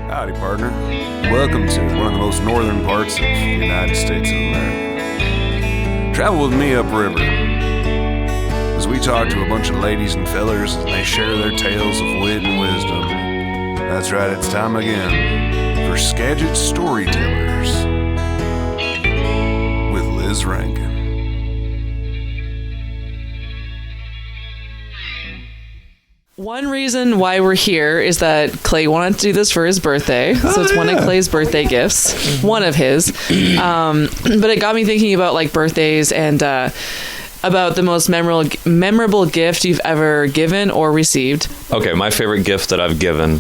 Howdy, partner. Welcome to one of the most northern parts of the United States of America. Travel with me upriver as we talk to a bunch of ladies and fellers and they share their tales of wit and wisdom. That's right, it's time again for Skagit Storytellers with Liz Rankin. One reason why we're here is that Clay wanted to do this for his birthday. So it's one of Clay's birthday gifts. One of his. But it got me thinking about like birthdays and about the most memorable gift you've ever given or received. Okay, my favorite gift that I've given,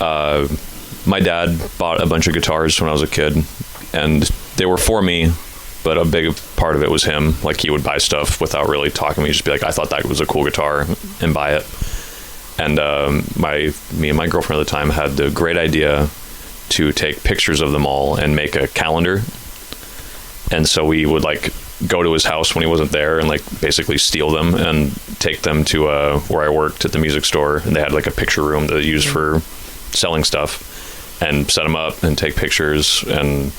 my dad bought a bunch of guitars when I was a kid, and they were for me, but a big part of it was him. Like, he would buy stuff without really talking to me. He'd just be like, I thought that was a cool guitar, and buy it. And me and my girlfriend at the time had the great idea to take pictures of them all and make a calendar. And so we would like go to his house when he wasn't there and like basically steal them and take them to where I worked at the music store. And they had like a picture room that they used for selling stuff, and set them up and take pictures and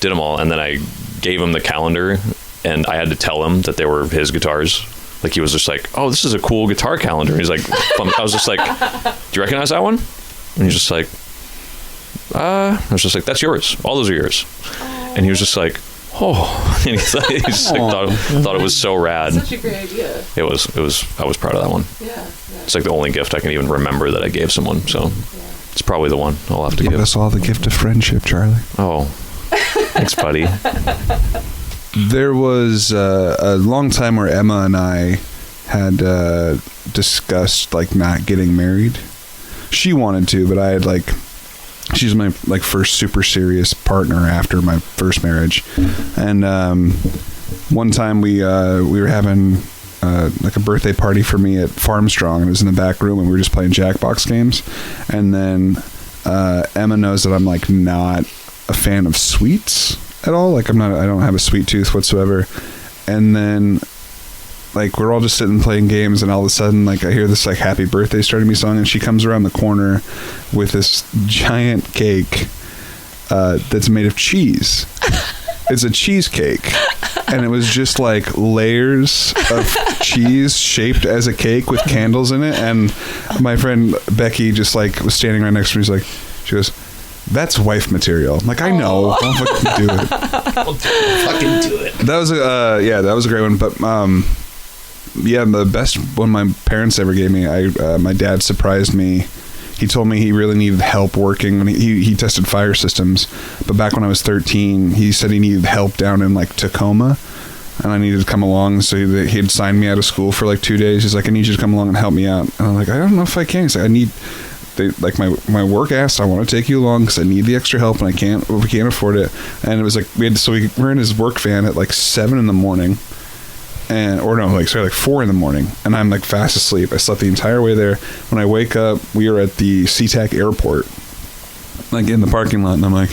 did them all. And then I gave him the calendar, and I had to tell him that they were his guitars. Like, he was just like, oh, this is a cool guitar calendar. He's like, I was just like, do you recognize that one? And he's just like, I was just like, that's yours. All those are yours. And he was just like, oh, and he just like, thought it was so rad. Such a great idea. It was, I was proud of that one. Yeah. It's like the only gift I can even remember that I gave someone. So it's probably the one I'll have to give. Give us all the gift of friendship, Charlie. Oh, thanks, buddy. There was a long time where Emma and I had discussed like not getting married. She wanted to, but I had like, she's my like first super serious partner after my first marriage. And one time we were having like a birthday party for me at Farmstrong, and it was in the back room, and we were just playing Jackbox games. And then Emma knows that I'm like not a fan of sweets at all. Like, I don't have a sweet tooth whatsoever. And then like we're all just sitting playing games, and all of a sudden like I hear this like happy birthday starting me song, and she comes around the corner with this giant cake that's made of cheese. It's a cheesecake, and it was just like layers of cheese shaped as a cake with candles in it. And my friend Becky just like was standing right next to me. She goes, that's wife material. I'm like, I know. Don't fucking do it. Fucking do it. That was that was a great one. But the best one my parents ever gave me, my dad surprised me. He told me he really needed help working when he tested fire systems. But back when I was 13, he said he needed help down in like Tacoma, and I needed to come along. So he had signed me out of school for like 2 days. He's like, I need you to come along and help me out. And I'm like, I don't know if I can. He's like, my work asked, I want to take you along because I need the extra help, and we can't afford it. And it was like we're in his work van at like 7 a.m, like 4 a.m, and I'm like fast asleep. I slept the entire way there. When I wake up, we are at the SeaTac airport, like in the parking lot, and I'm like,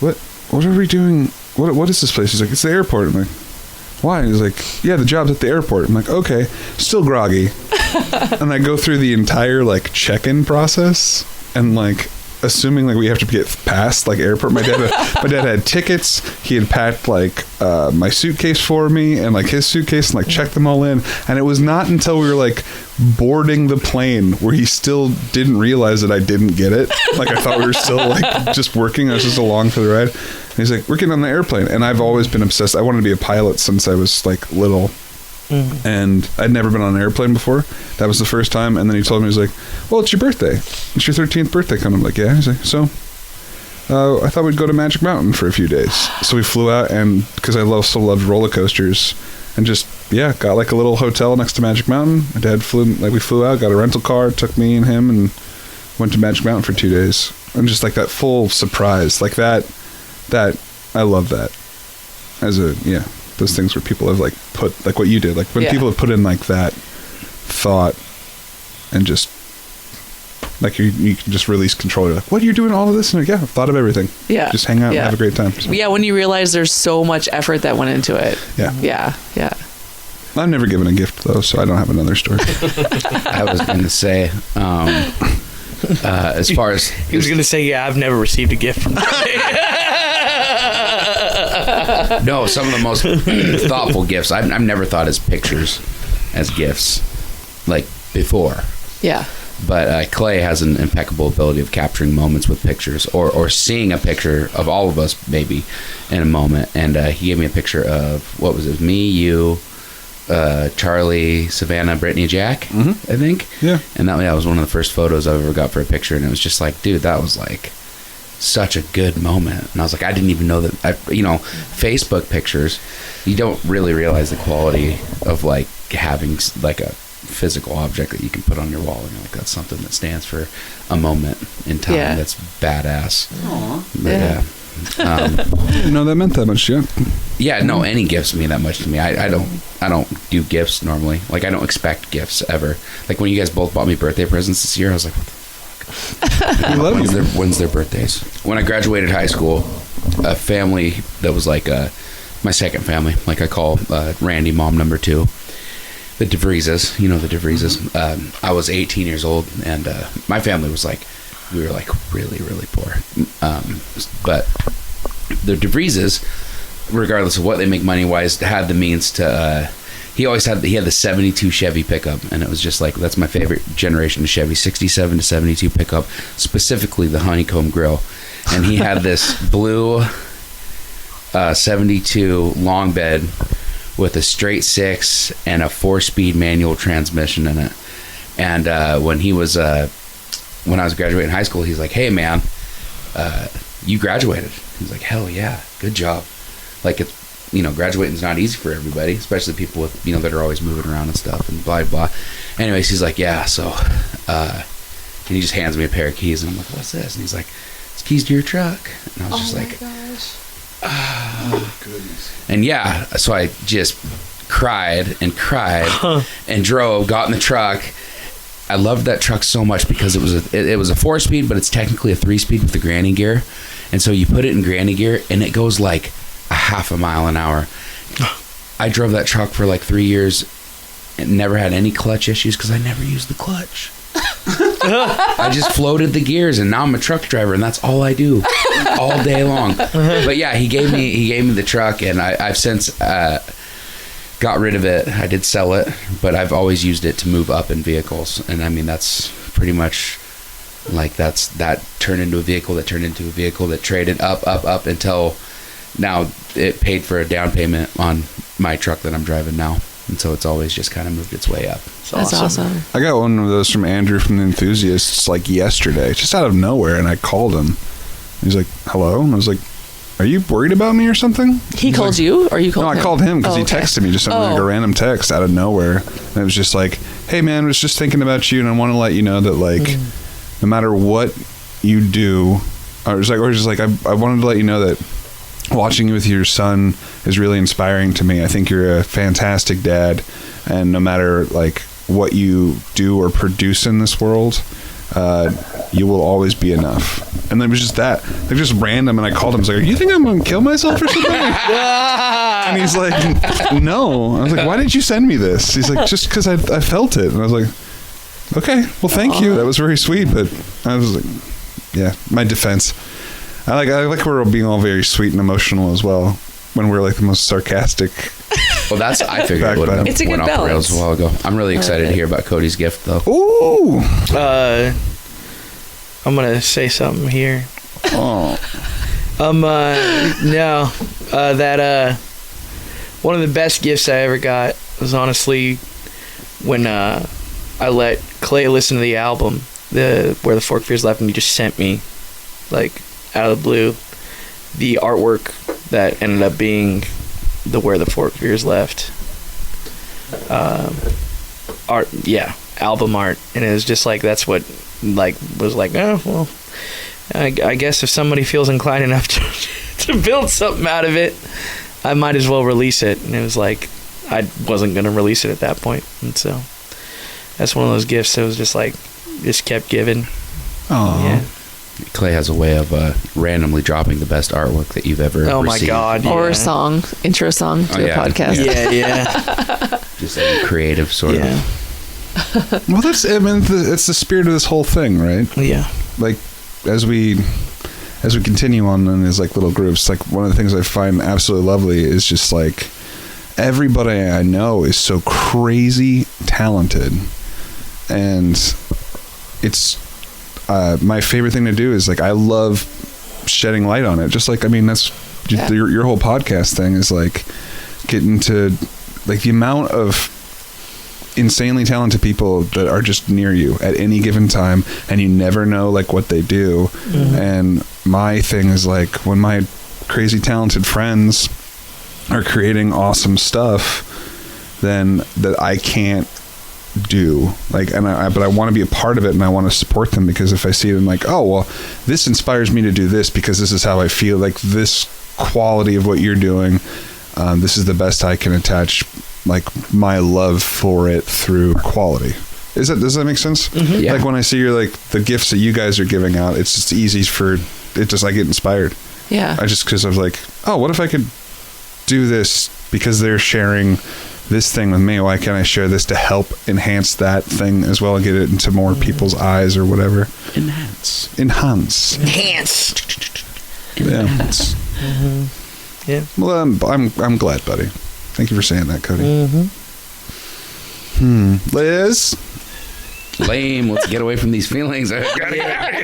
what are we doing? What is this place? He's like, it's the airport. I'm like, why? He's like, yeah, the job's at the airport. I'm like, okay, still groggy. And I go through the entire like check-in process, and like assuming like we have to get past like airport. My dad had tickets. He had packed like my suitcase for me and like his suitcase, and like checked them all in. And it was not until we were like boarding the plane where he still didn't realize that I didn't get it. Like, I thought we were still like just working. I was just along for the ride. And he's like, we're getting on the airplane. And I've always been obsessed. I wanted to be a pilot since I was like little. And I'd never been on an airplane before. That was the first time. And then he told me, he's like, well, it's your birthday. It's your 13th birthday coming. I'm like, yeah. He's like, so I thought we'd go to Magic Mountain for a few days. So we flew out, and because I also loved roller coasters, and just got like a little hotel next to Magic Mountain. My dad we flew out, got a rental car, took me and him, and went to Magic Mountain for 2 days. And just like that full surprise, like that I love that as those things where people have like put like what you did, like when people have put in like that thought, and just like you can just release control. You're like, what, you're doing all of this? And like, I've thought of everything. Yeah, just hang out and have a great time. So. Yeah, when you realize there's so much effort that went into it. Yeah. I've never given a gift though, so I don't have another story. I was going to say, As far as he was gonna say, yeah, I've never received a gift from no, some of the most thoughtful gifts I've never thought as pictures as gifts, like before. Yeah. But Clay has an impeccable ability of capturing moments with pictures, or seeing a picture of all of us maybe in a moment. And he gave me a picture of, what was it, me, you, Charlie, Savannah, Brittany, Jack, I think. Yeah. And that was one of the first photos I ever got for a picture, and it was just like, dude, that was like such a good moment. And I was like, I didn't even know that. Facebook pictures, you don't really realize the quality of like having like a physical object that you can put on your wall, and you're like, that's something that stands for a moment in time. That's badass. But, didn't know that meant that much yet. Yeah, no, any gifts mean that much to me. I don't do gifts normally. Like, I don't expect gifts ever. Like when you guys both bought me birthday presents this year, I was like, what the fuck? When's their birthdays? When I graduated high school, a family that was like my second family, like I call Randy mom number 2, the DeVrieses, you know the DeVrieses. I was 18 years old, and my family was like, we were like really, really poor. But the DeVrieses, regardless of what they make money-wise, had the means to... He had the 72 Chevy pickup, and it was just like, that's my favorite generation of Chevy, 67 to 72 pickup, specifically the honeycomb grill. And he had this blue 72 long bed with a straight 6 and a 4-speed manual transmission in it. And when I was graduating high school, he's like, hey man, you graduated. He's like, hell yeah, good job. Like, it's, graduating's not easy for everybody, especially people with, that are always moving around and stuff and blah, blah. Anyways, he's like, yeah, so, and he just hands me a pair of keys, and I'm like, what's this? And he's like, it's keys to your truck. And I was just like, gosh. Oh, goodness. And yeah, so I just cried and drove, got in the truck. I loved that truck so much because it was a 4-speed, but it's technically a 3-speed with the granny gear. And so you put it in granny gear, and it goes like a half a mile an hour. I drove that truck for like 3 years and never had any clutch issues because I never used the clutch. I just floated the gears, and now I'm a truck driver, and that's all I do all day long. But yeah, he gave me the truck, and I've since got rid of it. I did sell it, but I've always used it to move up in vehicles. And I mean, that's pretty much like that turned into a vehicle that traded up until now it paid for a down payment on my truck that I'm driving now. And so it's always just kind of moved its way up. That's awesome. I got one of those from Andrew from the Enthusiasts like yesterday, just out of nowhere, and I called him. He's like, hello? And I was like, are you worried about me or something? He called like, you, or you called him? No, I called him because he okay. texted me, just something like a random text out of nowhere. And it was just like, hey man, I was just thinking about you, and I want to let you know that like, no matter what you do, I wanted to let you know that watching you with your son is really inspiring to me. I think you're a fantastic dad, and no matter like what you do or produce in this world, you will always be enough. And then it was just that, like, just random. And I called him. I was like, "You think I'm gonna kill myself or something?" And he's like, "No." I was like, "Why did you send me this?" He's like, "Just because I felt it." And I was like, "Okay, well, thank you. That was very sweet." But I was like, "Yeah, my defense." I like we're being all very sweet and emotional as well when we're like the most sarcastic. Well, I figured it would have it's a went good off the rails balance. a while ago. I'm really excited to hear about Cody's gift, though. Ooh. I'm gonna say something here. Oh. That one of the best gifts I ever got was honestly when I let Clay listen to the album, Where the Fork Fears Left, and he just sent me, like, out of the blue, the artwork that ended up being the Where the Fork Fears Left album art. And it was just like, that's what was like, oh well, I guess if somebody feels inclined enough to build something out of it, I might as well release it. And it was like, I wasn't gonna release it at that point, and so that's one of those gifts that was just like, just kept giving. Oh yeah. Clay has a way of randomly dropping the best artwork that you've ever Oh received. my God! Yeah. Or a song, intro song to a podcast. Yeah. Just a creative sort of. Well, it's the spirit of this whole thing, right? Yeah. Like, as we continue on in these like little groups, like one of the things I find absolutely lovely is just like everybody I know is so crazy talented, and it's my favorite thing to do is like I love shedding light on it. Just like, I mean, that's your whole podcast thing is like getting to like the amount of insanely talented people that are just near you at any given time, and you never know like what they do. And my thing is like when my crazy talented friends are creating awesome stuff then that I can't do, like, and but I want to be a part of it, and I want to support them, because if I see them like, oh well, this inspires me to do this because this is how I feel, like this quality of what you're doing, this is the best I can attach like my love for it through quality. Does that make sense? Yeah. Like when I see like the gifts that you guys are giving out, it's just easy for it, just I get inspired. Yeah. Because I was like, oh, what if I could do this because they're sharing this thing with me? Why can't I share this to help enhance that thing as well and get it into more people's eyes or whatever? Enhance. Yeah. Well, I'm glad, buddy. Thank you for saying that, Cody. Liz? Lame. Let's get away from these feelings. I gotta get out of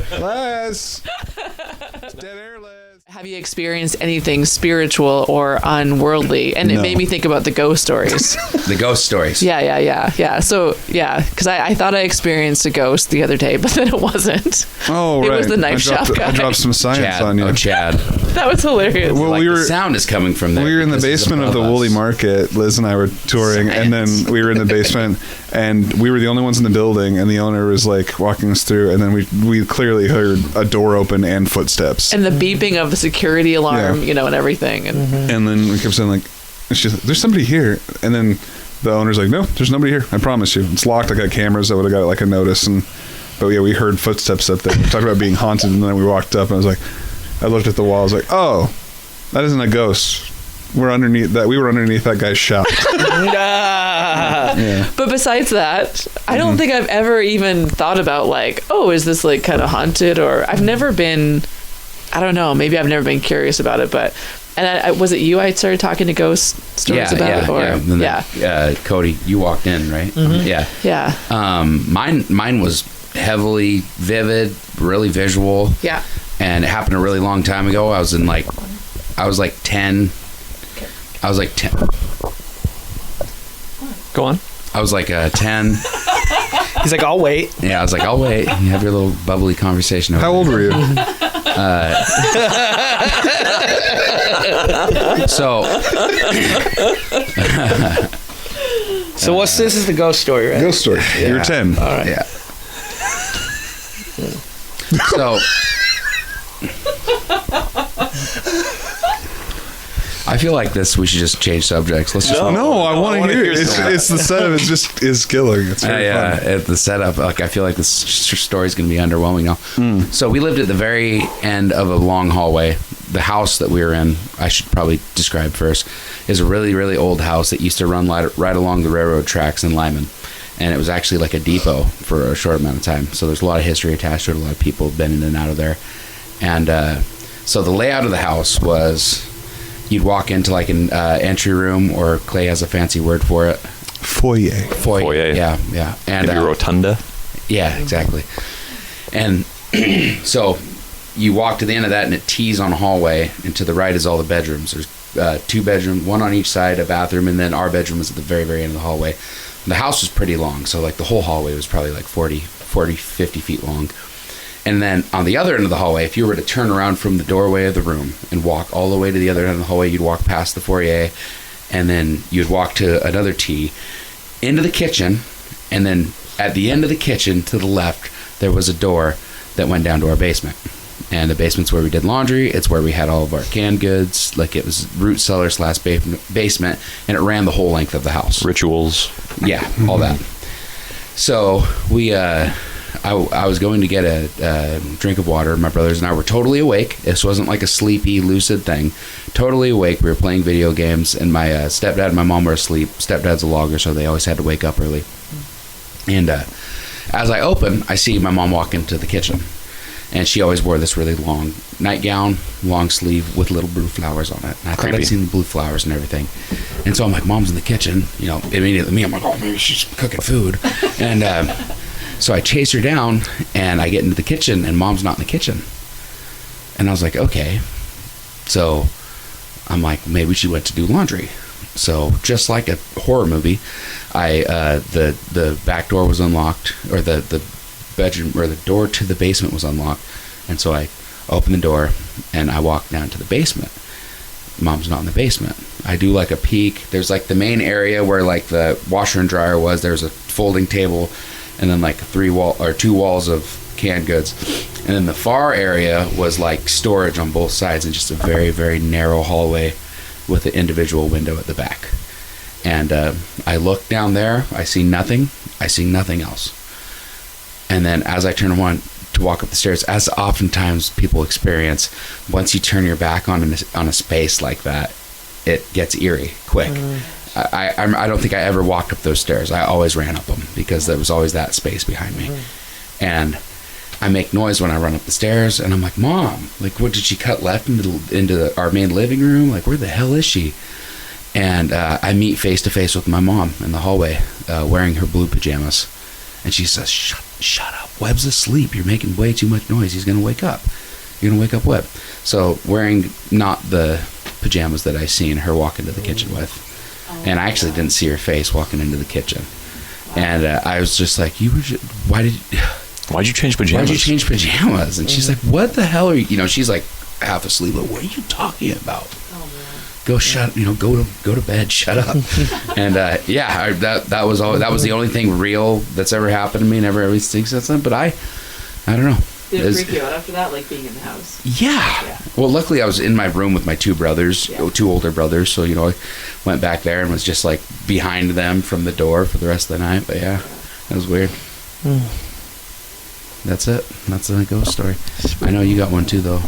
here. Liz? Dead air, Liz. Have you experienced anything spiritual or unworldly? And it No. made me think about the ghost stories. The ghost stories. Yeah. So, because I thought I experienced a ghost the other day, but then it wasn't. Oh, It right. was the knife shop guy. I dropped some science Chad. on you. Oh, Chad. That was hilarious. Well, Like we the were sound is coming from there. we were in the because it's basement of the above Woolly us. Market. Liz and I were touring, and then we were in the basement, and we were the only ones in the building, and the owner was like walking us through, and then we clearly heard a door open and footsteps. And the beeping of the security alarm, Yeah. and everything. And And then we kept saying like, she's like, there's somebody here. And then the owner's like, no, there's nobody here. I promise you. It's locked. I got cameras. I would have got like a notice. But yeah, we heard footsteps up there. We talked about being haunted. And then we walked up and I was like, I looked at the wall. I was like, oh, that isn't a ghost. We were underneath that guy's shop. Yeah. But besides that, I don't think I've ever even thought about like, oh, is this like kind of haunted? Or I've never been, I don't know, maybe I've never been curious about it. But, and was it you I started talking to ghost stories about? Cody, you walked in, right? Yeah. Mine was heavily vivid, really visual. Yeah. And it happened a really long time ago. I was like 10. I was like 10. Go on. I was like 10. He's like, I'll wait. Yeah, I was like, I'll wait. You have your little bubbly conversation. How old were you? So what's this? Is the ghost story, right? Ghost story. Yeah. You were 10. All right. Yeah. So I feel like we should just change subjects. Let's just No, I want to hear it. some. It's the setup. Is killing. It's very fun. at the setup, like I feel like this story is going to be underwhelming now. So we lived at the very end of a long hallway. The house that we were in, I should probably describe first, is a really, really old house that used to run right along the railroad tracks in Lyman. And it was actually like a depot for a short amount of time. So there's a lot of history attached to it. A lot of people have been in and out of there. And so the layout of the house was, you'd walk into like an entry room, or Clay has a fancy word for it. Foyer. Yeah. And Maybe rotunda. yeah, exactly. And so you walk to the end of that, and it tees on a hallway, and to the right is all the bedrooms. There's 2 bedrooms, one on each side, a bathroom, and then our bedroom was at the very, very end of the hallway. The house was pretty long, so like the whole hallway was probably like 50 feet long. And then on the other end of the hallway, if you were to turn around from the doorway of the room and walk all the way to the other end of the hallway, you'd walk past the foyer, and then you'd walk to another T into the kitchen, and then at the end of the kitchen to the left, there was a door that went down to our basement. And the basement's where we did laundry. It's where we had all of our canned goods. Like, it was root cellar / basement, and it ran the whole length of the house. Rituals. Yeah, all that. So we I was going to get a drink of water. My brothers and I were totally awake. This wasn't like a sleepy, lucid thing. Totally awake. We were playing video games, and my stepdad and my mom were asleep. Stepdad's a logger, so they always had to wake up early. And as I open, I see my mom walk into the kitchen. And she always wore this really long nightgown, long sleeve with little blue flowers on it. And I thought I'd seen the blue flowers and everything. And so I'm like, Mom's in the kitchen. You know, immediately I'm like, oh, maybe she's cooking food. And so I chase her down, and I get into the kitchen, and Mom's not in the kitchen. And I was like, okay. So I'm like, maybe she went to do laundry. So just like a horror movie, the back door was unlocked, or the bedroom, or the door to the basement was unlocked. And so I opened the door, and I walked down to the basement. Mom's not in the basement. I do like a peek. There's like the main area where like the washer and dryer was. There's a folding table, and then like 2 walls of canned goods. And then the far area was like storage on both sides, and just a very, very narrow hallway with an individual window at the back. And I look down there. I see nothing. I see nothing else. And then as I turn around to walk up the stairs, as oftentimes people experience, once you turn your back on a space like that, it gets eerie quick. I don't think I ever walked up those stairs. I always ran up them because there was always that space behind me. And I make noise when I run up the stairs, and I'm like, Mom, like, what, did she cut left into our main living room? Like, where the hell is she? And I meet face to face with my mom in the hallway, wearing her blue pajamas. And she says, shut up. Webb's asleep. You're making way too much noise. He's going to wake up. You're going to wake up Webb. So wearing not the pajamas that I seen her walk into the kitchen with. And I actually didn't see her face walking into the kitchen. And I was just like, why'd you change pajamas? And she's like, what the hell are you? You know, she's like half asleep. Like, what are you talking about? Go to bed. Shut up. And that was the only thing real that's ever happened to me. Never ever seen since then. But I don't know. Did it freak you out after that, like being in the house? Yeah. Well, luckily I was in my room with my 2 brothers, 2 older brothers. So, you know, I went back there and was just like behind them from the door for the rest of the night. But yeah, that was weird. That's it. That's the ghost story. I know you got one too, though.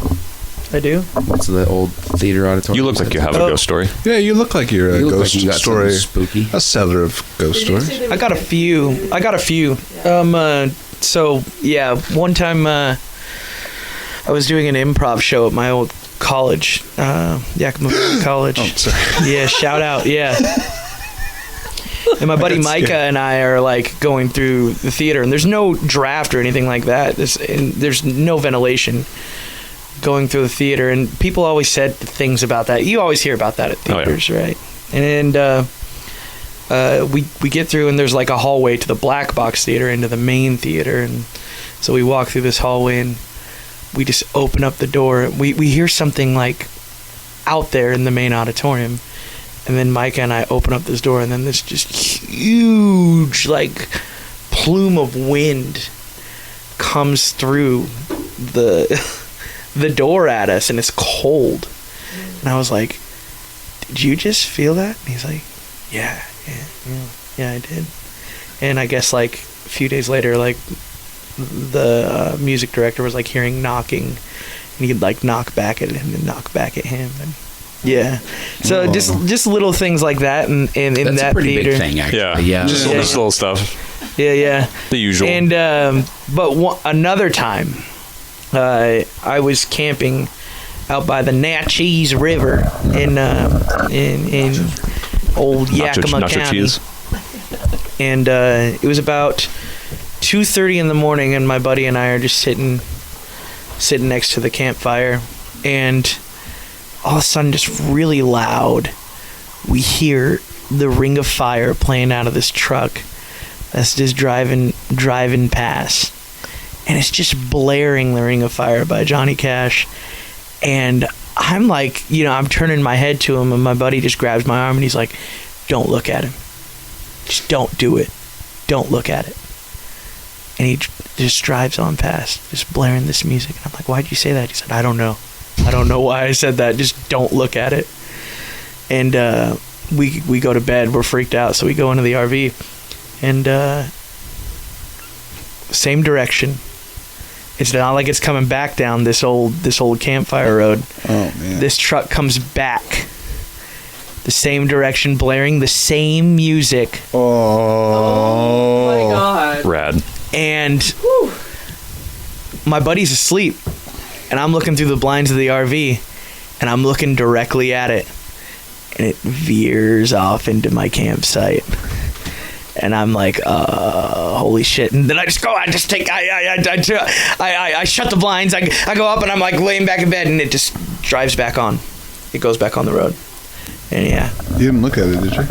I do. What's the old theater auditorium? You look like you have a ghost story. Yeah, you look like you're a ghost story. Spooky. A seller of ghost stories. I got a few. So yeah, one time I was doing an improv show at my old college, Yakima College. Oh, sorry. Yeah, shout out. Yeah. And my buddy Micah and I are like going through the theater, and there's no draft or anything like that. There's no ventilation going through the theater, and people always said things about that. You always hear about that at theaters, right? And we get through, and there's like a hallway to the black box theater into the main theater, and so we walk through this hallway, and we just open up the door. We hear something like out there in the main auditorium. And then Micah and I open up this door, and then this just huge, like, plume of wind comes through the door at us, and it's cold. And I was like, did you just feel that? And he's like, yeah, I did. And I guess, like, a few days later, like, the music director was, like, hearing knocking, and he'd, like, knock back at him and knock back at him, and yeah, so just little things like that, and in that's that a pretty theater, big thing, actually. Yeah. Just little stuff. Yeah. The usual. And but another time, I was camping out by the Natchez River in old Yakima County, cheese. And it was about 2:30 in the morning, and my buddy and I are just sitting next to the campfire, and all of a sudden, just really loud, we hear the Ring of Fire playing out of this truck that's just driving past. And it's just blaring the Ring of Fire by Johnny Cash. And I'm like, I'm turning my head to him, and my buddy just grabs my arm, and he's like, don't look at him. Just don't do it. Don't look at it. And he just drives on past, just blaring this music. And I'm like, why'd you say that? He said, I don't know. I don't know why I said that. Just don't look at it. And we go to bed. We're freaked out, so we go into the RV. And same direction. It's not like it's coming back down this old campfire road. Oh man. This truck comes back the same direction, blaring the same music. Oh my god. Rad. And my buddy's asleep, and I'm looking through the blinds of the RV, and I'm looking directly at it, and it veers off into my campsite. And I'm like, holy shit. And then I shut the blinds. I go up and I'm like laying back in bed, and it just drives back on. It goes back on the road. And yeah. You didn't look at it, did you?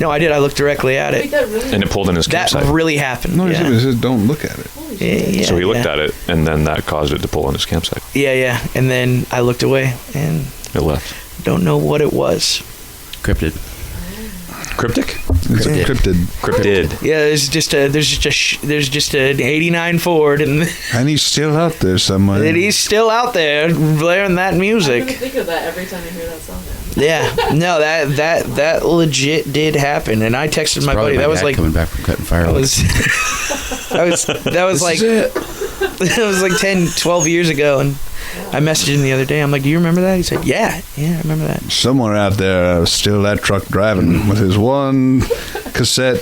No, I did. I looked directly at it. And it pulled in his campsite. That really happened. No, yeah. he said don't look at it. Yeah, So he looked at it, and then that caused it to pull in his campsite. Yeah. And then I looked away, and It left. don't know what it was. Cryptid. Cryptic? It's a cryptid. Cryptid. Yeah, there's just an '89 Ford, and And he's still out there somewhere. he's still out there blaring that I music. think of that every time I hear that song. Yeah, no, that legit did happen, and I texted my buddy. Probably That was dad like coming back from cutting fireworks. that was like it was like 10, 12 years ago, and I messaged him the other day. I'm like, "Do you remember that?" He said, "Yeah, I remember that." Somewhere out there, still that truck driving with his one cassette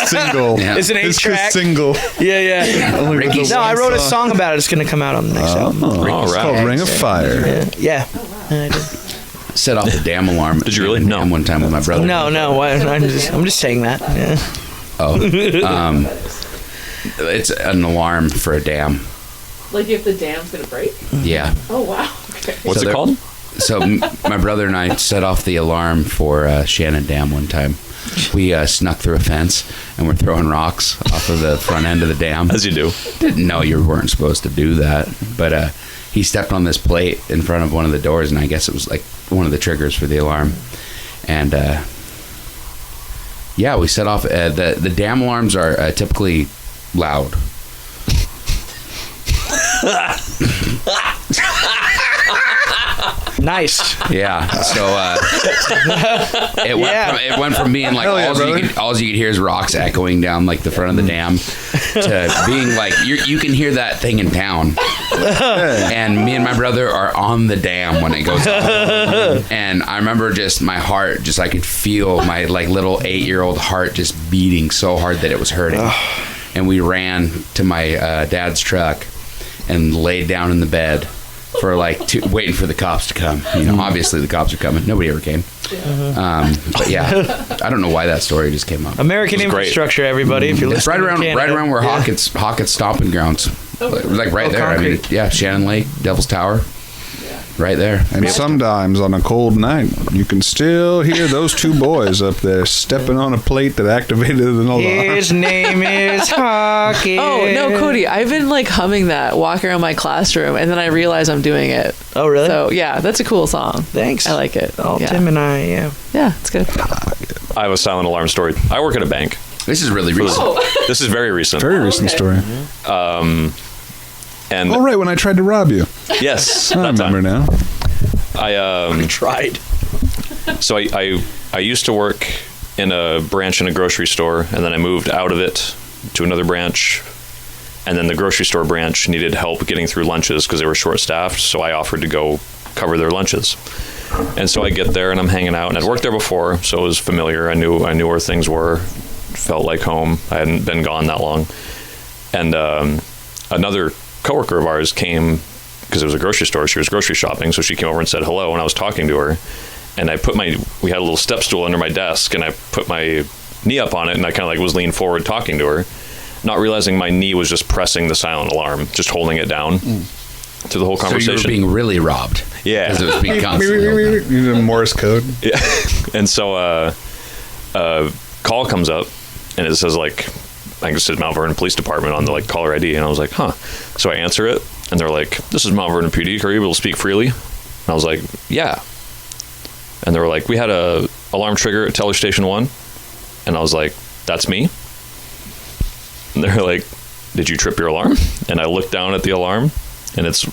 single. Yeah. It's an His 8-track. single. Yeah. Only with Ricky's the No, I one wrote a song about it. It's gonna come out on the next album. Oh, it's right. called Ring of Fire. Yeah. I did. Set off the damn alarm. Did you really? No. No. One time with my brother. No. I'm just saying that. Yeah. Oh. It's an alarm for a dam. Like if the dam's gonna break? Yeah. Oh wow. Okay. What's So it called? So my brother and I set off the alarm for Shannon Dam one time. We snuck through a fence and we're throwing rocks off of the front end of the dam. As you do. Didn't know you weren't supposed to do that, but he stepped on this plate in front of one of the doors, and I guess it was like one of the triggers for the alarm. And yeah, we set off. The dam alarms are typically loud. Nice. Yeah. So it went from being like Hell yeah, all you could hear is rocks echoing down like the front of the dam to being like you can hear that thing in town. And me and my brother are on the dam when it goes off. And I remember just my heart, just I could feel my like little 8-year-old heart just beating so hard that it was hurting. And we ran to my dad's truck and laid down in the bed for like waiting for the cops to come. You know, obviously the cops are coming. Nobody ever came. But yeah, I don't know why that story just came up. American It was great. infrastructure, everybody. If you're It's listening, right around where Hockett's stomping grounds. Like right there. I mean, concrete. yeah, Shannon Lake, Devil's Tower. Right there. And sometimes on a cold night, you can still hear those two boys up there stepping on a plate that activated an alarm. His name is Hockey. Oh no, Cody! I've been like humming that, walking around my classroom, and then I realize I'm doing it. Oh, really? So yeah, that's a cool song. Thanks. I like it. Oh, yeah. Tim and I, yeah. Yeah, it's good. I have a silent alarm story. I work at a bank. This is really recent. This is very recent. Very recent story. And Oh, right, when I tried to rob you. yes, I that remember time. now. I Tried. So I used to work in a branch in a grocery store, and then I moved out of it to another branch, and then the grocery store branch needed help getting through lunches because they were short-staffed, so I offered to go cover their lunches. And so I get there, and I'm hanging out, and I'd worked there before, so it was familiar. I knew where things were, felt like home. I hadn't been gone that long. And another coworker of ours came, because it was a grocery store, she was grocery shopping, so she came over and said hello, and I was talking to her, and we had a little step stool under my desk, and I put my knee up on it, and I kind of like was leaned forward talking to her, not realizing my knee was just pressing the silent alarm, just holding it down through the whole conversation. So you were being really robbed. Yeah. Because it was being constantly. You did Morse code. Yeah. And so a call comes up, and it says like, I think it says Mount Vernon Police Department on the like caller ID, and I was like, huh. So I answer it, and they're like, this is Mount Vernon PD, are you able to speak freely? And I was like, yeah. And they were like, we had a alarm trigger at Teller Station 1. And I was like, that's me. And they're like, did you trip your alarm? And I looked down at the alarm, and it's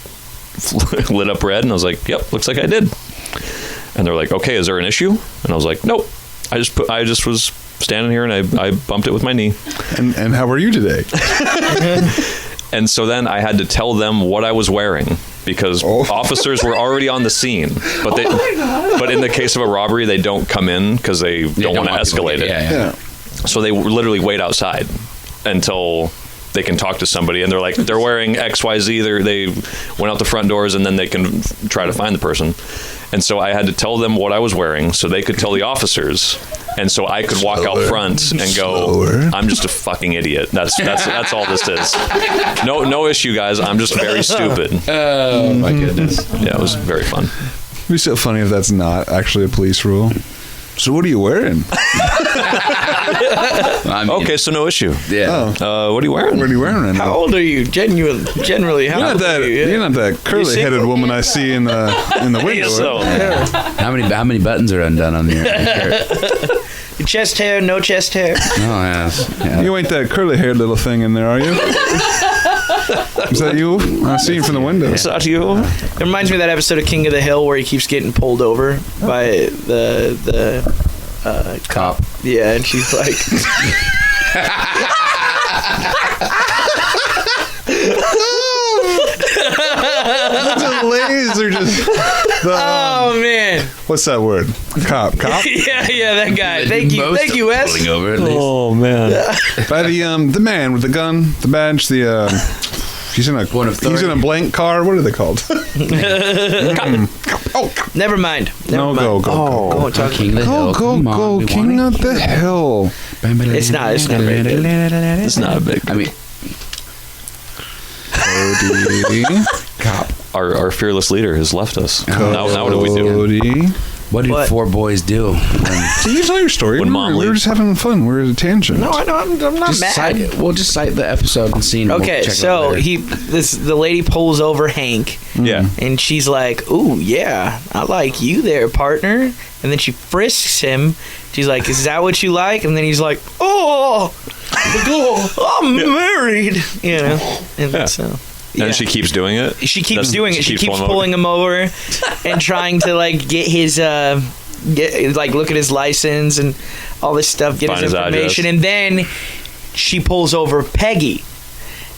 lit up red, and I was like, yep, looks like I did. And they're like, okay, is there an issue? And I was like, nope. I just was standing here, and I bumped it with my knee. And how are you today? And so then I had to tell them what I was wearing because officers were already on the scene. But but in the case of a robbery, they don't come in because they don't want to escalate it. Yeah. So they literally wait outside until they can talk to somebody, and they're like, they're wearing XYZ. They went out the front doors, and then they can try to find the person. And so I had to tell them what I was wearing so they could tell the officers. And so I could walk out front and go, I'm just a fucking idiot. That's all this is. No issue, guys. I'm just very stupid. Oh my goodness. Yeah, it was very fun. It'd be so funny if that's not actually a police rule. So what are you wearing? I mean, Okay, so no issue. yeah. What are you wearing? What are you wearing right now? How old are you? Generally, how You're not old that. are you? You're not that curly-headed woman I see in the window. So, How many buttons are undone on your shirt? Chest hair, no chest hair. Oh, yes. Yeah. You ain't that curly-haired little thing in there, are you? Is that you? I see him from the window. is that you? It reminds me of that episode of King of the Hill where he keeps getting pulled over by the Cop. yeah, and she's like, The ladies are just. oh man, What's that word? Cop. yeah, that guy. Thank you, Wes. Pulling over at least. Oh man. By the man with the gun, the badge, he's in a One of he's in a blank car. What are they called? Never mind. No, go. Go and talk. King of the Hill. Come on, Go, we King want of the Hill. It's not very good. It's not a big. I mean, Cody. Cop. Our fearless leader has left us. Now what do we do? Cody. What did What? four boys do? So you tell your story. When we Mom were leaves. just having fun. We were at a tangent. No, I know. I'm not Just mad. just cite the episode and scene. and we'll Okay, check it so out later. the lady pulls over Hank, Yeah. and she's like, "Ooh, yeah, I like you there, partner." And then she frisks him. She's like, "Is that what you like?" And then he's like, "Oh, I'm married," you know. And so, yeah. And she keeps doing it. She keeps doing it. She keeps pulling pulling him over and trying to like get his look at his license and all this stuff, get Find his his information, address. and then she pulls over Peggy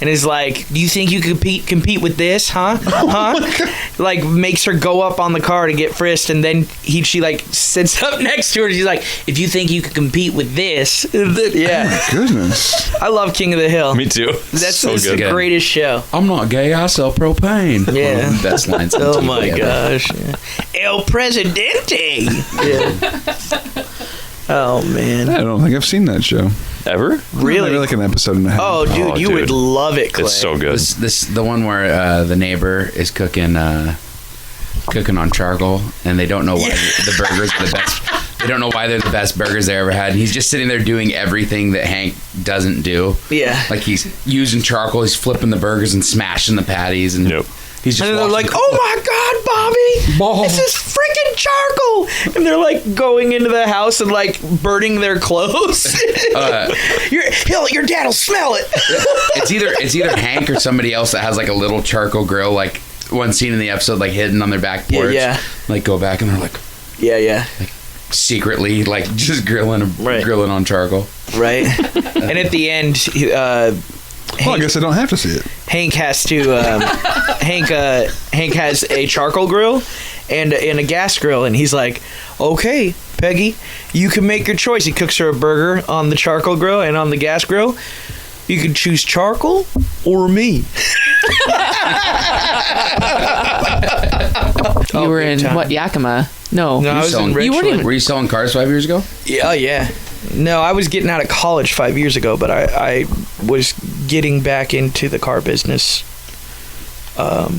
and is like, "Do you think you could compete with this, huh? Huh?" Like makes her go up on the car to get frisked, and then she like sits up next to her. And she's like, "If you think you could compete with this," yeah. Goodness. I love King of the Hill. Me too. That's so the good. greatest show. I'm not gay. I sell propane. Yeah. One of the best lines. on Oh TV my ever. gosh. Yeah. El Presidente. Yeah. Oh man. I don't think I've seen that show. Ever? Really? Maybe like an episode and a half. Oh, dude, Oh, you dude. would love it, Clay. It's so good. This the one where the neighbor is cooking on charcoal, and they don't know why the burgers are the best. They don't know why they're the best burgers they ever had. And he's just sitting there doing everything that Hank doesn't do. Yeah. Like he's using charcoal, he's flipping the burgers and smashing the patties, and Yep. he's just And they're like, watching- "Oh my God, Bobby, this is freaking charcoal!" And they're like going into the house and like burning their clothes. Your dad'll smell it. it's either Hank or somebody else that has like a little charcoal grill, like one scene in the episode, like hidden on their back porch. Yeah. Like go back and they're like Yeah, secretly like just grilling on charcoal. right. And at the end, Well, I guess I don't have to see it. Hank has to. Hank has a charcoal grill and a gas grill, and he's like, "Okay, Peggy, you can make your choice." He cooks her a burger on the charcoal grill and on the gas grill. You can choose charcoal or me. You were in big time. what, Yakima? No. No, I was in selling- You weren't Richland. even- Were you selling cars 5 years ago? Yeah, yeah. No, I was getting out of college 5 years ago, but I was getting back into the car business. I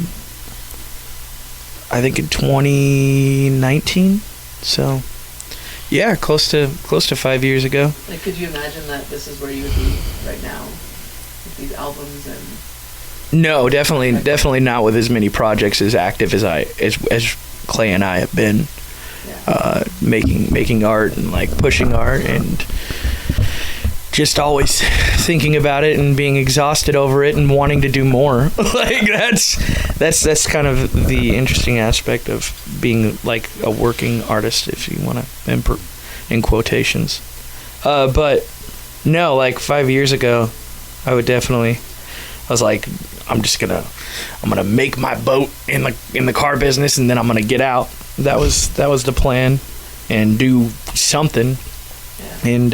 think in 2019. So, yeah, close to 5 years ago. Like, could you imagine that this is where you would be right now with these albums and? No, definitely not with as many projects as active as Clay and I have been. Making art and like pushing art and just always thinking about it and being exhausted over it and wanting to do more. Like that's kind of the interesting aspect of being like a working artist, if you want to, in quotations. But no, like 5 years ago, I was like, I'm gonna make my boat in the car business, and then I'm gonna get out. That was the plan, and do something. And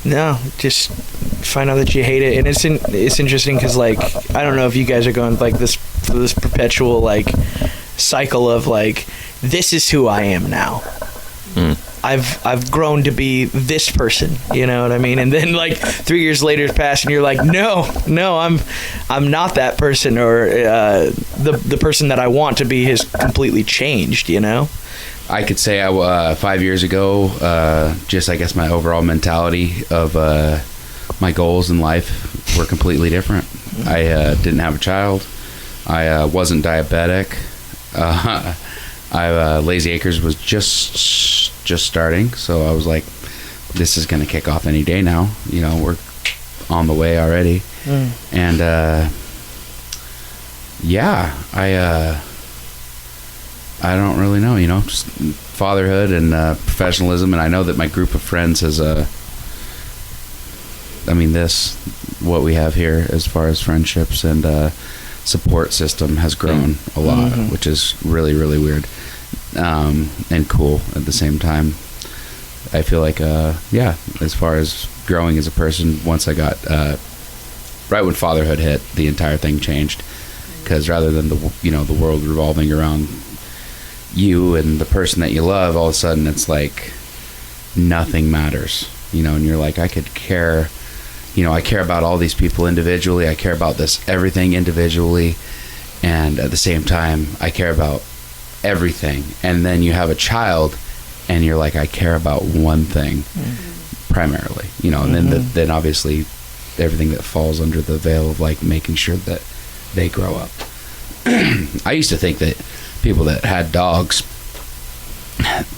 no, just find out that you hate it. And it's interesting because, like, I don't know if you guys are going like this perpetual like cycle of like, this is who I am now. I've grown to be this person, you know what I mean? And then like 3 years later pass, and you're like, no, I'm not that person, or the person that I want to be has completely changed, you know? I could say 5 years ago, just I guess my overall mentality of my goals in life were completely different. I didn't have a child. I wasn't diabetic. Lazy Acres was just starting, so I was like, this is going to kick off any day now. You know, we're on the way already. And yeah, I don't really know, you know, just fatherhood and professionalism. And I know that my group of friends has what we have here as far as friendships and support system has grown a lot, which is really, really weird and cool at the same time. I feel like, as far as growing as a person, once I got, right when fatherhood hit, the entire thing changed. Because rather than the world revolving around you and the person that you love, all of a sudden it's like nothing matters, you know, and you're like, I could care, you know, I care about all these people individually, I care about everything individually, and at the same time I care about everything. And then you have a child and you're like, I care about one thing primarily, you know, and then obviously everything that falls under the veil of like making sure that they grow up. I used to think that people that had dogs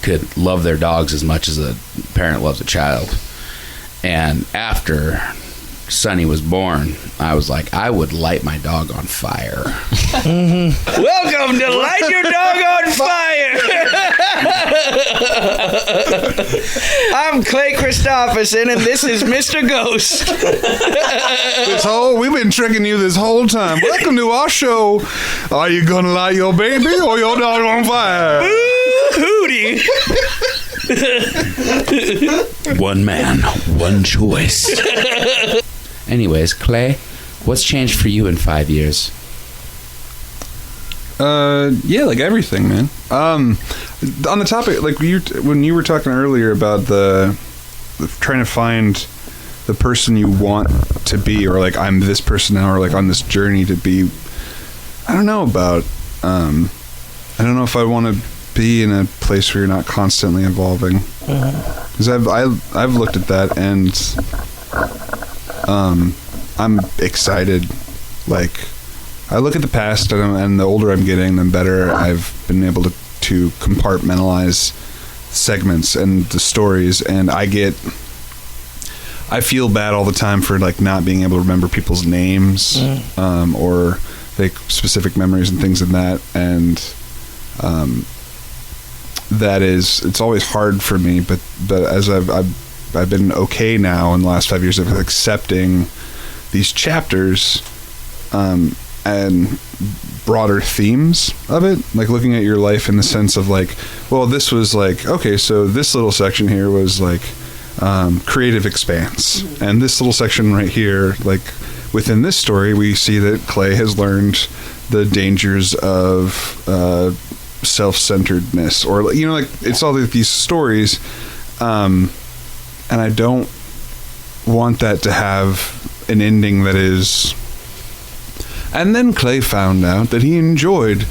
could love their dogs as much as a parent loves a child. And after Sonny was born, I was like, I would light my dog on fire. Welcome to Light Your Dog on Fire. I'm Clay Christopherson, and this is Mr. Ghost. We've been tricking you this whole time. Welcome to our show. Are you gonna light your baby or your dog on fire? Hootie. One man, one choice. Anyways, Clay, what's changed for you in 5 years? Yeah, like everything, man. On the topic, like when you were talking earlier about the trying to find the person you want to be, or like I'm this person now, or like on this journey to be. I don't know about. I don't know if I want to be in a place where you're not constantly evolving. Because I've looked at that, and I'm excited. Like, I look at the past, and the older I'm getting, the better I've been able to compartmentalize segments and the stories, and I feel bad all the time for like not being able to remember people's names, or like specific memories and things in that, and it's always hard for me, but as I've been okay now in the last 5 years of accepting these chapters and broader themes of it, like looking at your life in the sense of like, well, this was like, okay, so this little section here was like creative expanse, and this little section right here, like within this story, we see that Clay has learned the dangers of self-centeredness, or you know, like it's all these stories, and I don't want that to have an ending that is. And then Clay found out that he enjoyed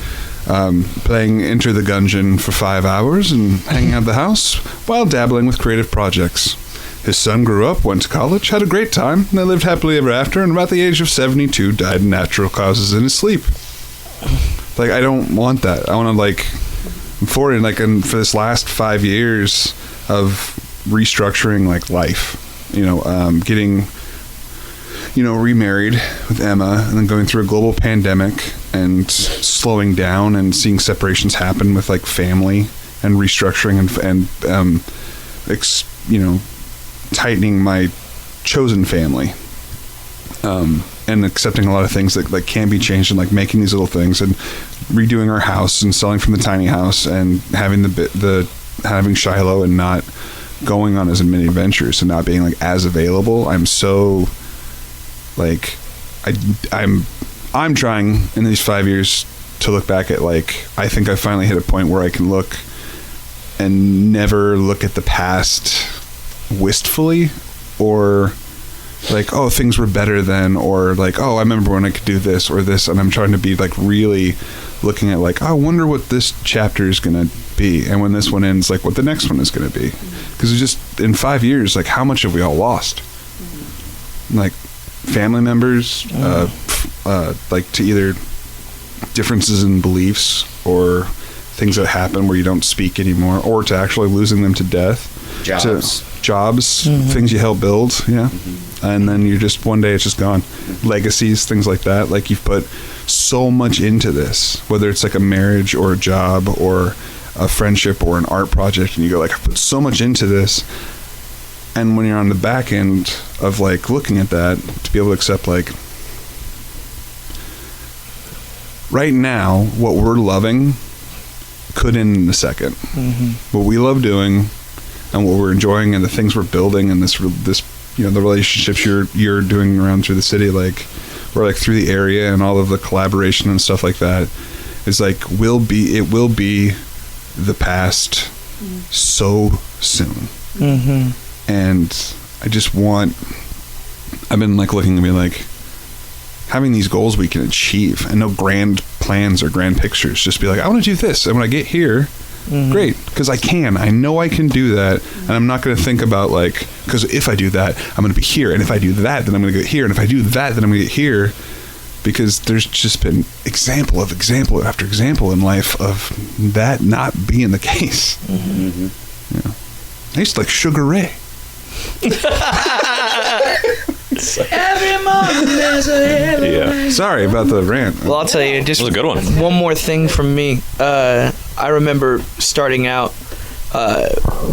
playing Enter the Gungeon for 5 hours and hanging out at the house while dabbling with creative projects. His son grew up, went to college, had a great time, and they lived happily ever after, and about the age of 72 died of natural causes in his sleep. Like, I don't want that. I want to, like, for this last 5 years of restructuring, like, life, you know, getting, you know, remarried with Emma, and then going through a global pandemic and slowing down and seeing separations happen with, like, family and restructuring and you know, tightening my chosen family, and accepting a lot of things that like can be changed, and like making these little things and redoing our house and selling from the tiny house and having having Shiloh and not going on as many adventures and not being like as available. I'm so like I'm trying in these 5 years to look back at like I think I finally hit a point where I can look and never look at the past wistfully or like, oh, things were better then, or like, oh, I remember when I could do this or this, and I'm trying to be like really looking at like, I wonder what this chapter is gonna be, and when this one ends, like what the next one is gonna be, because it's just in 5 years, like how much have we all lost? Like family members, like to either differences in beliefs or things that happen where you don't speak anymore, or to actually losing them to death. Jobs, things you help build, and then you're just one day it's just gone. Legacies, things like that. Like you've put so much into this, whether it's like a marriage or a job or a friendship or an art project, and you go like, I put so much into this, and when you're on the back end of like looking at that, to be able to accept like right now what we're loving could end in a second. What we love doing and what we're enjoying and the things we're building and this the relationships you're doing around through the city, like or like through the area, and all of the collaboration and stuff like that is like it will be the past so soon. And I've been like looking at me like having these goals we can achieve, and no grand plans or grand pictures, just be like, I want to do this, and when I get here, great, because I know I can do that, and I'm not going to think about like, because if I do that, I'm going to be here, and if I do that, then I'm going to get here, and if I do that, then I'm going to get here, because there's just been example after example in life of that not being the case. Yeah. I used to like Sugar Ray. Every morning there's a Sorry about the rant. Well, I'll tell you, just was a good one. One more thing from me. I remember starting out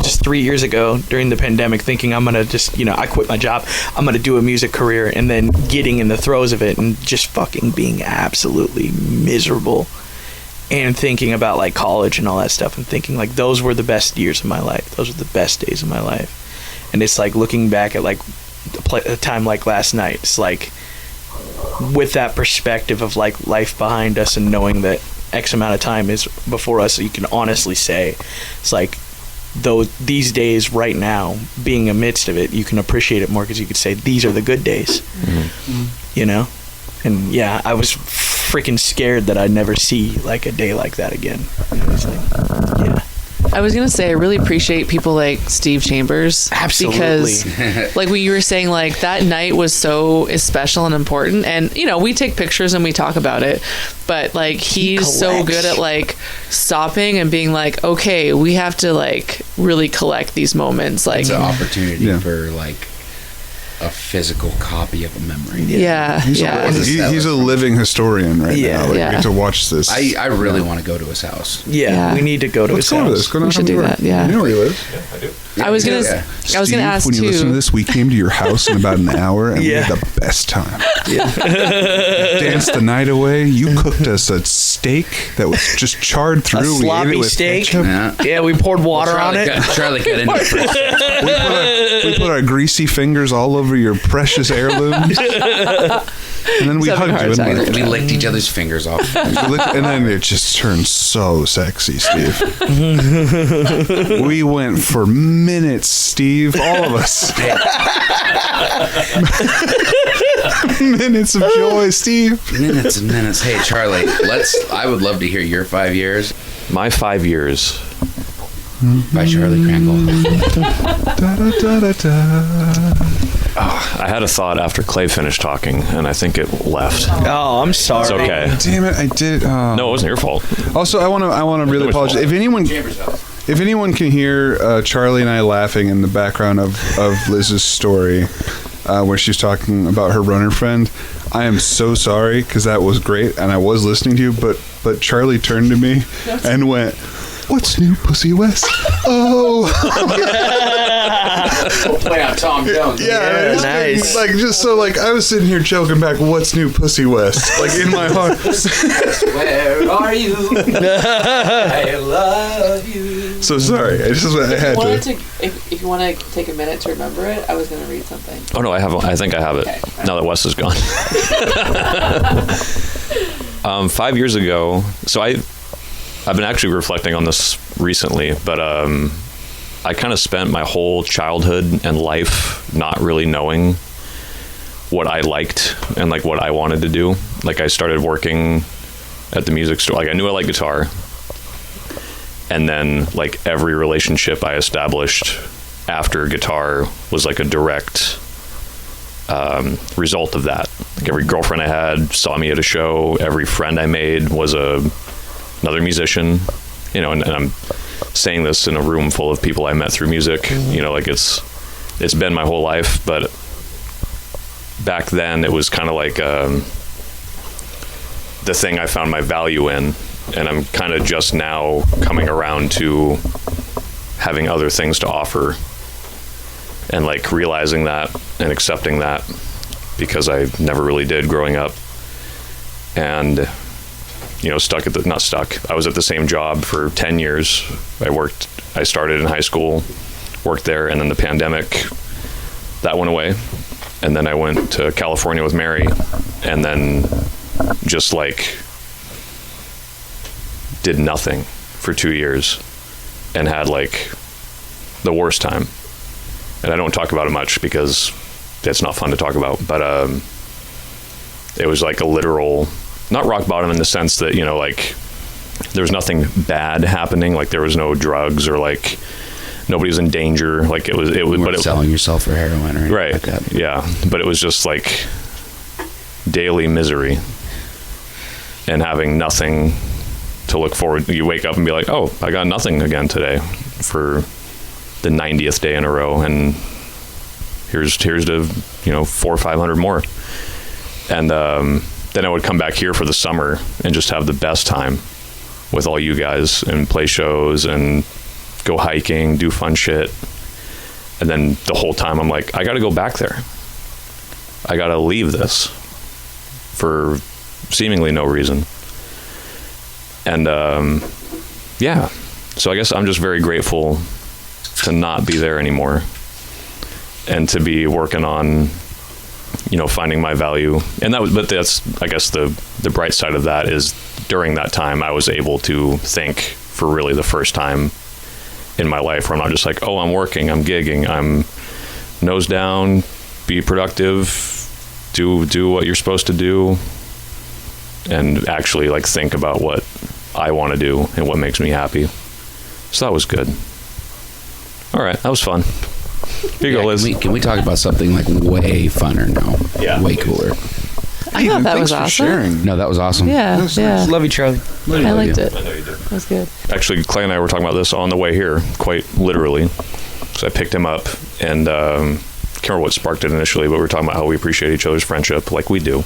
just 3 years ago during the pandemic, thinking I'm gonna just, I quit my job, I'm gonna do a music career, and then getting in the throes of it and just fucking being absolutely miserable, and thinking about like college and all that stuff, and thinking like those were the best years of my life, those were the best days of my life. And it's like looking back at like a time like last night, it's like with that perspective of like life behind us and knowing that X amount of time is before us, so you can honestly say it's like these days right now, being amidst of it, you can appreciate it more, because you could say these are the good days. And yeah, I was freaking scared that I'd never see like a day like that again. And it was like, yeah. I was gonna say I really appreciate people like Steve Chambers. Absolutely. Because like when you were saying, like that night was so special and important, and we take pictures and we talk about it, but like he's so good at like stopping and being like, okay, we have to like really collect these moments. Like it's an opportunity for like a physical copy of a memory. He's a living historian right now. Like, we get to watch this. I really want to go to his house. We need to go to his house. We should do that. Yeah, you know where he lives. I do. I was gonna ask when you too. listen to this, we came to your house in about an hour, and we had the best time. Danced the night away. You cooked us a steak that was just charred through. A sloppy steak. Yeah, we poured water on it. Charlie got into it first. We put our greasy fingers all over your precious heirlooms, and then we hugged you and we licked each other's fingers off. And then it just turned so sexy, Steve. We went for minutes, Steve, all of us. Minutes of joy, Steve. Minutes and minutes. Hey, Charlie, I would love to hear your 5 years. My 5 years. By Charlie Krangle. I had a thought after Clay finished talking, and I think it left. Oh, I'm sorry. It's okay. Damn it, I did. No, it wasn't your fault. Also, I want to really apologize. If anyone can hear Charlie and I laughing in the background of Liz's story, where she's talking about her runner friend, I am so sorry, because that was great, and I was listening to you, but Charlie turned to me and went, What's new, Pussy West? Oh. We'll play on Tom Jones. Yeah, nice. Like, just so, like, I was sitting here choking back, what's new, Pussy West? Like, in my heart. Where are you? I love you. So sorry. I had to. If you want to take a minute to remember it, I was going to read something. Oh no, I think I have it. Now that Wes is gone. 5 years ago, so I've been actually reflecting on this recently, but I kind of spent my whole childhood and life not really knowing what I liked and like what I wanted to do. Like I started working at the music store. Like I knew I liked guitar, and then like every relationship I established after guitar was like a direct result of that. Like every girlfriend I had saw me at a show. Every friend I made was another musician, you know, and I'm saying this in a room full of people I met through music, you know, like it's been my whole life, but back then it was kind of like the thing I found my value in, and I'm kind of just now coming around to having other things to offer and like realizing that and accepting that, because I never really did growing up. And you know, I was at the same job for 10 years. I started in high school, worked there, and then the pandemic, that went away. And then I went to California with Mary, and then just like did nothing for 2 years and had like the worst time. And I don't talk about it much because it's not fun to talk about, but it was like a literal, not rock bottom in the sense that, you know, like there was nothing bad happening. Like there was no drugs or like nobody was in danger. Like it was, but selling yourself for heroin or anything right. like that. Yeah. But it was just like daily misery and having nothing to look forward. You wake up and be like, oh, I got nothing again today for the 90th day in a row. And here's to, you know, 400 or 500 more. And, then I would come back here for the summer and just have the best time with all you guys and play shows and go hiking, do fun shit. And then the whole time I'm like, I got to go back there. I got to leave this for seemingly no reason. And yeah, so I guess I'm just very grateful to not be there anymore and to be working on, you know, finding my value. And but that's, I guess the bright side of that is during that time I was able to think for really the first time in my life where I'm not just like, oh, I'm working, I'm gigging, I'm nose down, be productive, do what you're supposed to do, and actually like think about what I want to do and what makes me happy. So that was good. All right, that was fun. Here you go, Liz. Can we talk about something like way funner now? Yeah. Way cooler. I thought that was awesome. Sharing. No, that was awesome. Yeah, yeah. Love you, Charlie. I liked it. I know you did. That was good. Actually, Clay and I were talking about this on the way here, quite literally. So I picked him up, and can't remember what sparked it initially, but we were talking about how we appreciate each other's friendship, like we do.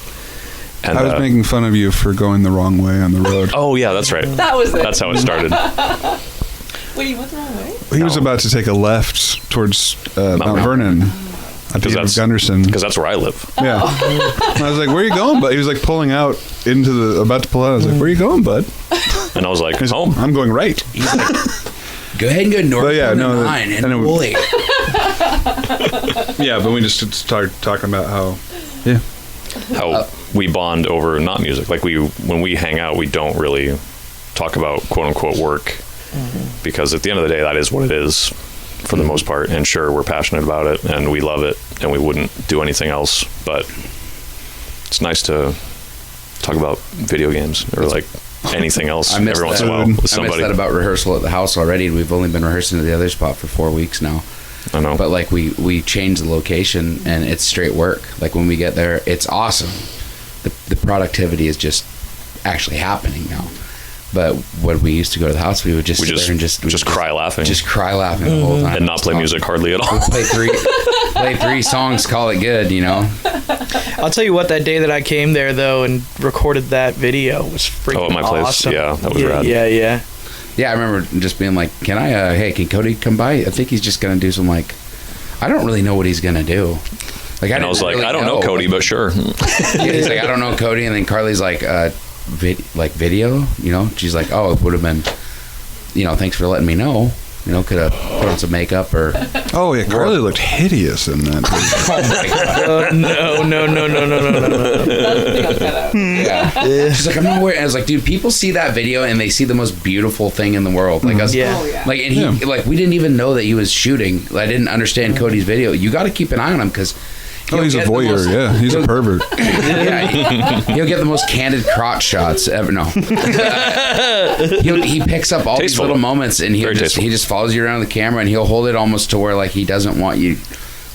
And I was making fun of you for going the wrong way on the road. oh yeah, that's right. That was it. That's how it started. Wait, you went the wrong way? He was about to take a left towards Mount Vernon. At the end of Gunderson. Because that's where I live. Yeah. And I was like, where are you going, bud? He was like pulling out about to pull out. I was like, where are you going, bud? And I was like, He's home. I'm going right. He's like, go ahead and go north on the line and bully. Yeah, but we just started talking about how we bond over not music. Like when we hang out, we don't really talk about quote unquote work, because at the end of the day, that is what it is for the most part. And sure, we're passionate about it and we love it and we wouldn't do anything else, but it's nice to talk about video games or like anything else every once in a while with somebody. I missed that about rehearsal at the house already. We've only been rehearsing at the other spot for 4 weeks now. I know. But like we changed the location and it's straight work. Like when we get there, it's awesome. The productivity is just actually happening now. But when we used to go to the house, we would just sit there and just cry laughing. Just cry laughing the whole time. And not play music hardly at all. We play three songs, call it good, you know? I'll tell you what, that day that I came there, though, and recorded that video was freaking awesome. At my place? Yeah, that was rad. Yeah. Yeah, I remember just being like, "Can I? Can Cody come by? I think he's just gonna do some like, I don't really know what he's gonna do." Like, And I was like, I don't know Cody, but sure. Yeah, he's like, I don't know Cody, and then Carly's like, video, you know? She's like, oh, it would have been, you know, thanks for letting me know. You know, could have put on some makeup or. Oh yeah, Carly looked hideous in that. Oh, no. Yeah. She's like, I'm not wearing. I was like, dude, people see that video and they see the most beautiful thing in the world. Like us, like, and he, like, we didn't even know that he was shooting. I didn't understand Cody's video. You got to keep an eye on him because. He's a voyeur. He's a pervert. Yeah, he'll get the most candid crotch shots ever. No, he picks up all these little moments, and he just follows you around the camera, and he'll hold it almost to where like he doesn't want you,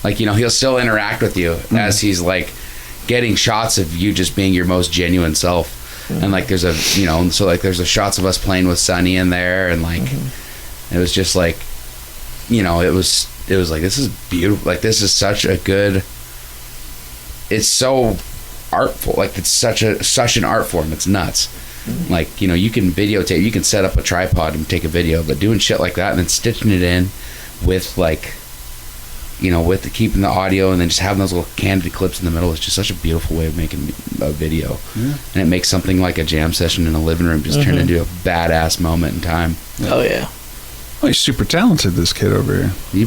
like, you know, he'll still interact with you as he's like getting shots of you just being your most genuine self, and like there's a, you know, so like there's the shots of us playing with Sunny in there, and like it was just like, you know, it was like, this is beautiful, like this is such a good. It's so artful, like it's such an art form. It's nuts. Like, you know, you can videotape, you can set up a tripod and take a video, but doing shit like that and then stitching it in with like, you know, with keeping the audio and then just having those little candid clips in the middle is just such a beautiful way of making a video. And it makes something like a jam session in a living room just turn into a badass moment in time. Oh yeah. Oh, he's super talented, this kid over here. You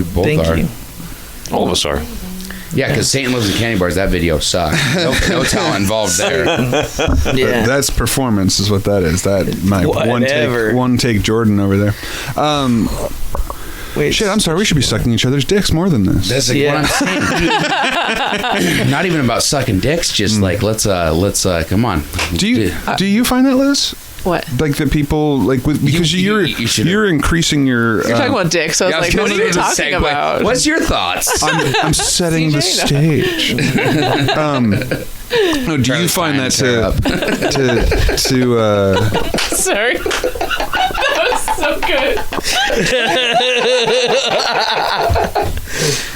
both Thank are. you. All of us are. Yeah, because Satan Lives in Candy Bars, that video sucked. No talent involved there. Yeah. That's performance, is what that is. That my Whatever. one take Jordan over there. Wait, Shit, I'm sorry. We should be sucking each other's dicks more than this. That's like what I'm saying. Not even about sucking dicks. Just like let's come on. Do you find that, Liz? What? Like that people like with because you're increasing your. You're talking about dicks. So I was like, what are you talking about? What's your thoughts? I'm setting the stage. No, do you find that to Sorry. That was so good.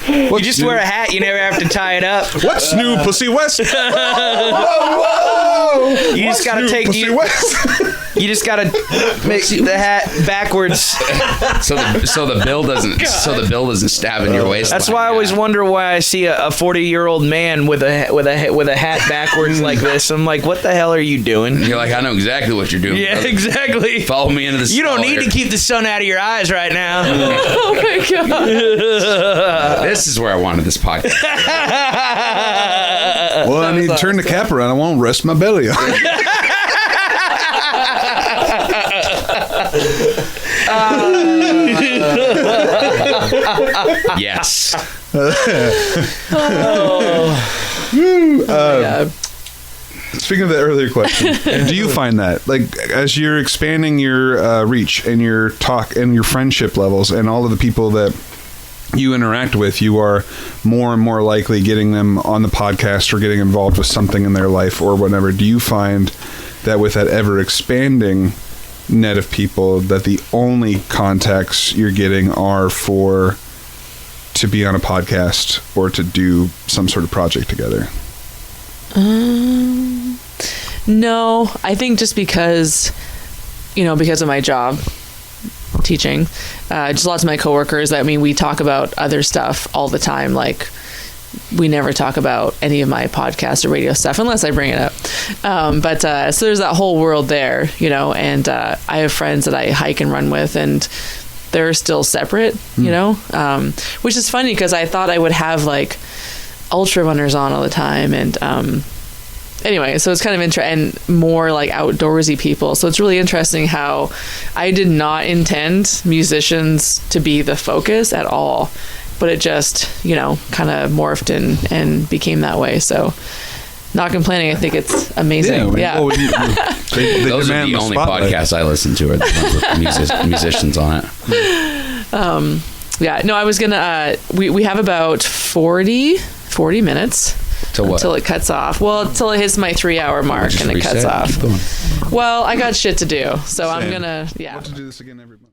You just wear a hat. You never have to tie it up. What's new, Pussy West? You just gotta take Pussy West? You just gotta make the hat backwards. so the bill doesn't stab in your waist. That's why I always wonder why I see a 40-year-old man with a hat backwards like this. I'm like, what the hell are you doing? You're like, I know exactly what you're doing. Yeah, brother. exactly. Follow me into the. You don't need to keep the sun out of your eyes right now. Oh my god. This is where I wanted this podcast. Well, I need to turn the cap around. I won't rest my belly on. Yes. Speaking of that earlier question, do you find that, like, as you're expanding your reach and your talk and your friendship levels and all of the people that you interact with, you are more and more likely getting them on the podcast or getting involved with something in their life or whatever? Do you find that with that ever expanding net of people that the only contacts you're getting are for to be on a podcast or to do some sort of project together? No, I think just because of my job teaching, just lots of my coworkers, I mean, we talk about other stuff all the time. Like, we never talk about any of my podcast or radio stuff unless I bring it up. So there's that whole world there, and I have friends that I hike and run with, and they're still separate, which is funny because I thought I would have like ultra runners on all the time. And anyway, so it's kind of interesting, and more like outdoorsy people. So it's really interesting how I did not intend musicians to be the focus at all, but it just, kind of morphed and became that way. So not complaining. I think it's amazing. Yeah. Those are the only podcasts I listen to are the ones with musicians on it. Yeah. No, I was going to, we have about 40 minutes. Until it cuts off. Well, until it hits my 3-hour mark and it cuts off. Well, I got shit to do. So I'm going to, We'll have to do this again, everybody.